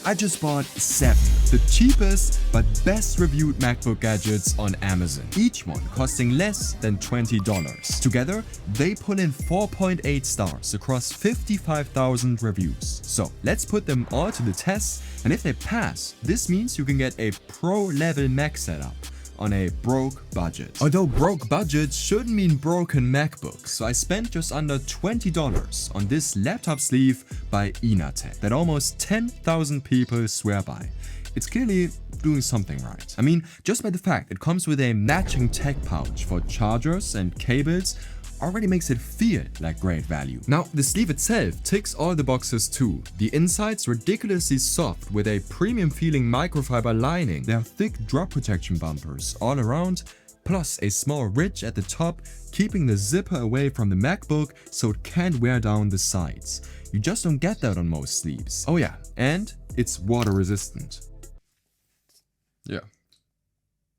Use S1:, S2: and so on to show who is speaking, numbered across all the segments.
S1: I just bought 7, the cheapest but best reviewed MacBook gadgets on Amazon, each one costing less than $20. Together, they pull in 4.8 stars across 55,000 reviews. So let's put them all to the test, and if they pass, this means you can get a pro-level Mac setup on a broke budget. Although broke budget shouldn't mean broken MacBook, so I spent just under $20 on this laptop sleeve by Inatech that almost 10,000 people swear by. It's clearly doing something right. I mean, just by the fact it comes with a matching tech pouch for chargers and cables already makes it feel like great value. Now, the sleeve itself ticks all the boxes too. The inside's ridiculously soft with a premium feeling microfiber lining. There are thick drop protection bumpers all around, plus a small ridge at the top, keeping the zipper away from the MacBook so it can't wear down the sides. You just don't get that on most sleeves. Oh yeah, and it's water resistant. Yeah.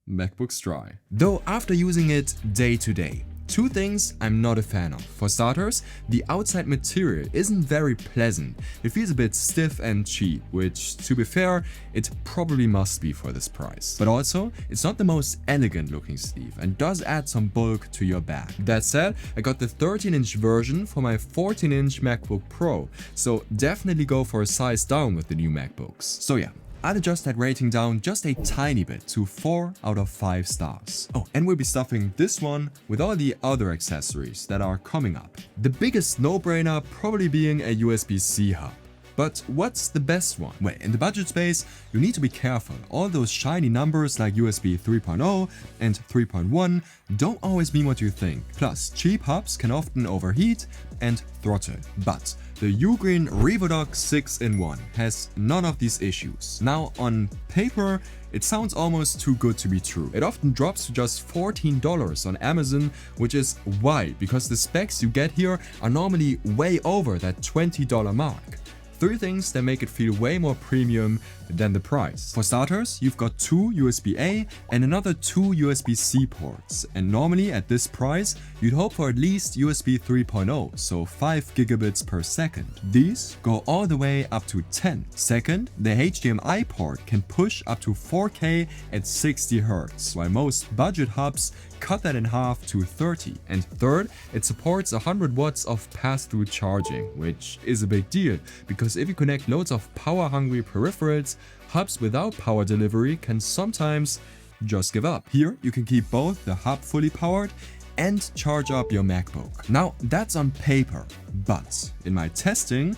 S1: MacBook's dry. Though after using it day to day, two things I'm not a fan of. For starters, the outside material isn't very pleasant. It feels a bit stiff and cheap, which, to be fair, it probably must be for this price. But also, it's not the most elegant looking sleeve and does add some bulk to your bag. That said, I got the 13-inch version for my 14-inch MacBook Pro, so definitely go for a size down with the new MacBooks. So yeah, I'd adjust that rating down just a tiny bit to 4 out of 5 stars. Oh, and we'll be stuffing this one with all the other accessories that are coming up. The biggest no-brainer probably being a USB-C hub. But what's the best one? Well, in the budget space, you need to be careful. All those shiny numbers like USB 3.0 and 3.1 don't always mean what you think. Plus, cheap hubs can often overheat and throttle. But the Ugreen Revodoc 6-in-1 has none of these issues. Now, on paper, it sounds almost too good to be true. It often drops to just $14 on Amazon, which is wild because the specs you get here are normally way over that $20 mark. 3 things that make it feel way more premium than the price. For starters, you've got 2 USB-A and another 2 USB-C ports, and normally at this price, you'd hope for at least USB 3.0, so 5 gigabits per second. These go all the way up to 10. Second, the HDMI port can push up to 4K at 60 Hz, while most budget hubs cut that in half to 30. And third, it supports 100 watts of pass-through charging, which is a big deal, because if you connect loads of power-hungry peripherals, hubs without power delivery can sometimes just give up. Here, you can keep both the hub fully powered and charge up your MacBook. Now, that's on paper, but in my testing,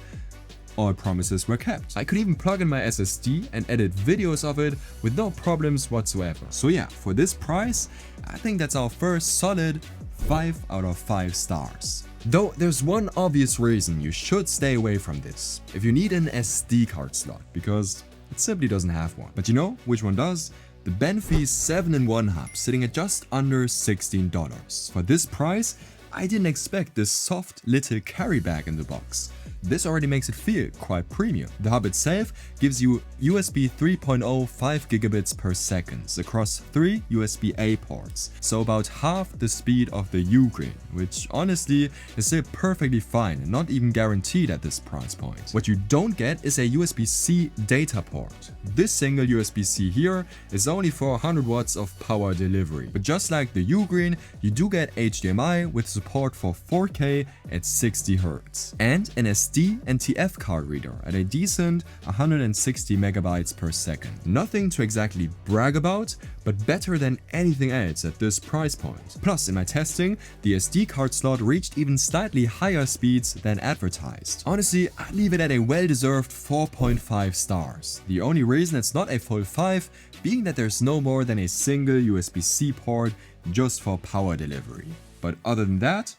S1: all promises were kept. I could even plug in my SSD and edit videos of it with no problems whatsoever. So yeah, for this price, I think that's our first solid 5 out of 5 stars. Though there's one obvious reason you should stay away from this. If you need an SD card slot, because it simply doesn't have one. But you know which one does? The Benfey 7-in-1 hub sitting at just under $16. For this price, I didn't expect this soft little carry bag in the box. This already makes it feel quite premium. The hub itself gives you USB 3.0 5 gigabits per second across 3 USB-A ports, so about half the speed of the Ugreen, which honestly is still perfectly fine and not even guaranteed at this price point. What you don't get is a USB-C data port. This single USB-C here is only for 100 watts of power delivery, but just like the Ugreen, you do get HDMI with support for 4K at 60 Hz and an SD and TF card reader at a decent 160 megabytes per second. Nothing to exactly brag about, but better than anything else at this price point. Plus, in my testing, the SD card slot reached even slightly higher speeds than advertised. Honestly, I'd leave it at a well-deserved 4.5 stars. The only reason it's not a full 5 being that there's no more than a single USB-C port just for power delivery. But other than that,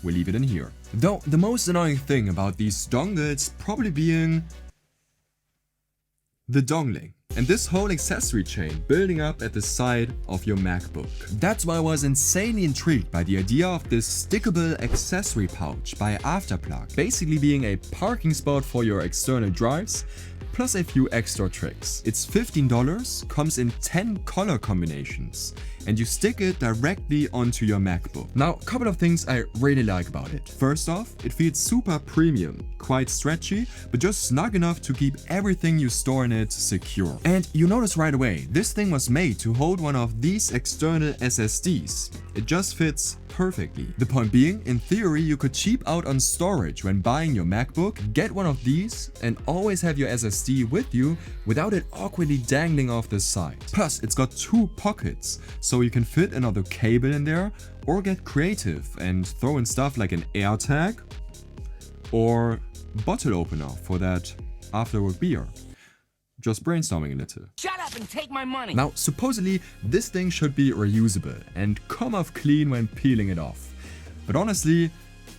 S1: we'll leave it in here. Though the most annoying thing about these dongles probably being the dongling and this whole accessory chain building up at the side of your MacBook. That's why I was insanely intrigued by the idea of this stickable accessory pouch by Afterplug, basically being a parking spot for your external drives, plus a few extra tricks. It's $15, comes in 10 color combinations, and you stick it directly onto your MacBook. Now, a couple of things I really like about it. First off, it feels super premium, quite stretchy, but just snug enough to keep everything you store in it secure. And you notice right away, this thing was made to hold one of these external SSDs. It just fits perfectly. The point being, in theory, you could cheap out on storage when buying your MacBook, get one of these, and always have your SSD with you without it awkwardly dangling off the side. Plus, it's got 2 pockets, so you can fit another cable in there, or get creative and throw in stuff like an AirTag or bottle opener for that afterwork beer. Just brainstorming a little.
S2: Shut up and take my money!
S1: Now, supposedly, this thing should be reusable and come off clean when peeling it off. But honestly,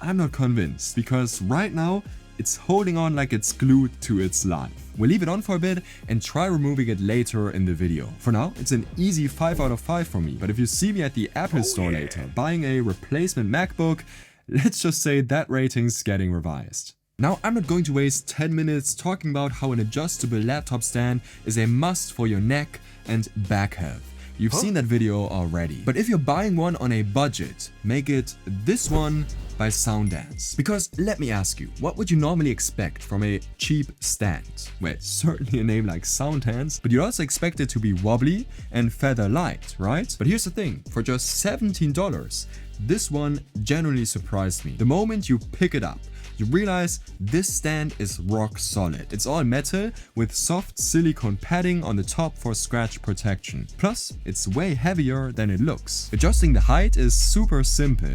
S1: I'm not convinced, because right now, it's holding on like it's glued to its life. We'll leave it on for a bit and try removing it later in the video. For now, it's an easy 5 out of 5 for me, but if you see me at the Apple store later buying a replacement MacBook, let's just say that rating's getting revised. Now, I'm not going to waste 10 minutes talking about how an adjustable laptop stand is a must for your neck and back health. You've seen that video already. But if you're buying one on a budget, make it this one by Soundance. Because let me ask you, what would you normally expect from a cheap stand? Well, certainly a name like Soundance, but you'd also expect it to be wobbly and feather light, right? But here's the thing, for just $17, this one genuinely surprised me. The moment you pick it up, you realize this stand is rock solid. It's all metal with soft silicone padding on the top for scratch protection. Plus, it's way heavier than it looks. Adjusting the height is super simple,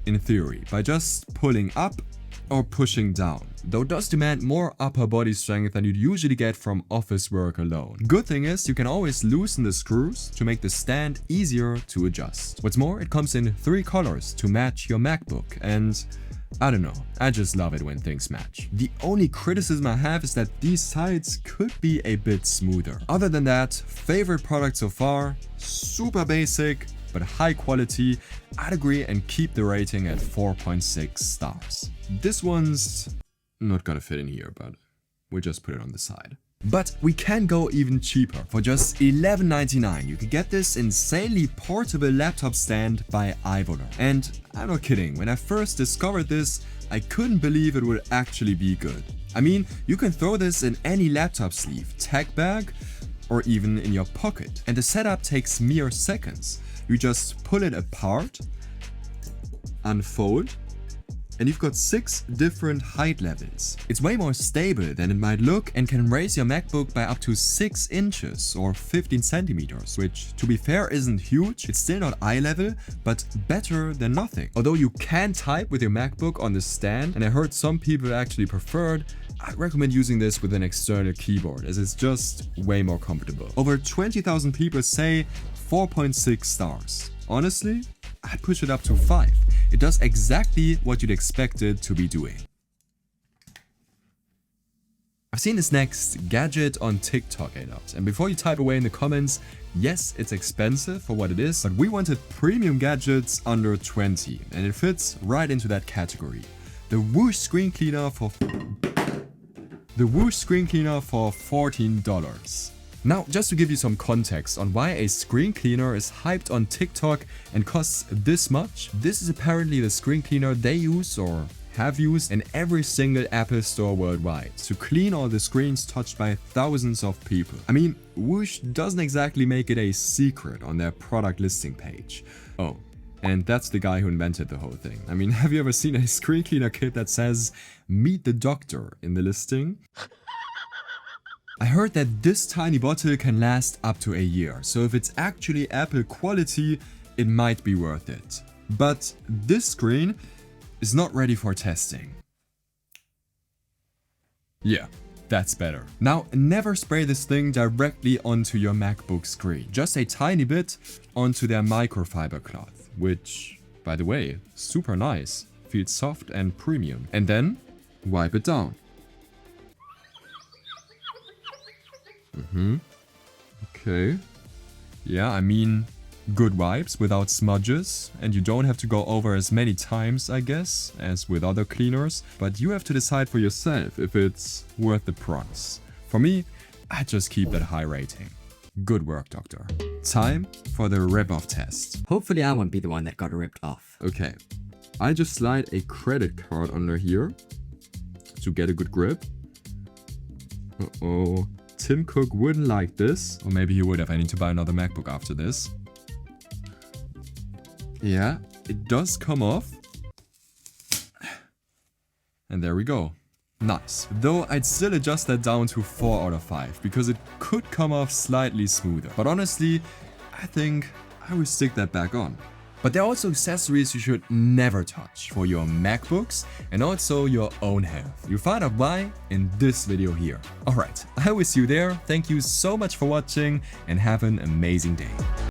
S1: in theory, by just pulling up or pushing down, though it does demand more upper body strength than you'd usually get from office work alone. Good thing is, you can always loosen the screws to make the stand easier to adjust. What's more, it comes in 3 colors to match your MacBook, and I don't know, I just love it when things match. The only criticism I have is that these sides could be a bit smoother. Other than that, favorite product so far, super basic, but high quality. I'd agree and keep the rating at 4.6 stars. This one's not gonna fit in here, but we'll just put it on the side. But we can go even cheaper. For just $11.99, you can get this insanely portable laptop stand by Ivoler. And I'm not kidding, when I first discovered this, I couldn't believe it would actually be good. I mean, you can throw this in any laptop sleeve, tech bag, or even in your pocket. And the setup takes mere seconds. You just pull it apart, unfold, and you've got 6 different height levels. It's way more stable than it might look and can raise your MacBook by up to 6 inches or 15 centimeters, which to be fair isn't huge. It's still not eye level, but better than nothing. Although you can type with your MacBook on the stand, and I heard some people actually preferred, I recommend using this with an external keyboard, as it's just way more comfortable. Over 20,000 people say 4.6 stars. Honestly, I'd push it up to 5. It does exactly what you'd expect it to be doing. I've seen this next gadget on TikTok a lot, and before you type away in the comments, yes, it's expensive for what it is, but we wanted premium gadgets under 20, and it fits right into that category. The Whoosh screen cleaner for $14. Now, just to give you some context on why a screen cleaner is hyped on TikTok and costs this much, this is apparently the screen cleaner they use or have used in every single Apple store worldwide to clean all the screens touched by thousands of people. I mean, Whoosh doesn't exactly make it a secret on their product listing page. Oh, and that's the guy who invented the whole thing. I mean, have you ever seen a screen cleaner kit that says, "Meet the doctor" in the listing? I heard that this tiny bottle can last up to a year, so if it's actually Apple quality, it might be worth it. But this screen is not ready for testing. Yeah, that's better. Now, never spray this thing directly onto your MacBook screen. Just a tiny bit onto their microfiber cloth, which, by the way, super nice, feels soft and premium. And then wipe it down. Okay. Yeah, I mean, good wipes without smudges, and you don't have to go over as many times, I guess, as with other cleaners, but you have to decide for yourself if it's worth the price. For me, I just keep that high rating. Good work, doctor. Time for the rip-off test.
S2: Hopefully I won't be the one that got ripped off.
S1: Okay, I just slide a credit card under here to get a good grip. Uh-oh, Tim Cook wouldn't like this. Or maybe he would have. I need to buy another MacBook after this. Yeah, it does come off. And there we go. Nice. Though I'd still adjust that down to 4 out of 5 because it could come off slightly smoother. But honestly, I think I will stick that back on. But there are also accessories you should never touch for your MacBooks and also your own health. You'll find out why in this video here. Alright, I will see you there. Thank you so much for watching and have an amazing day.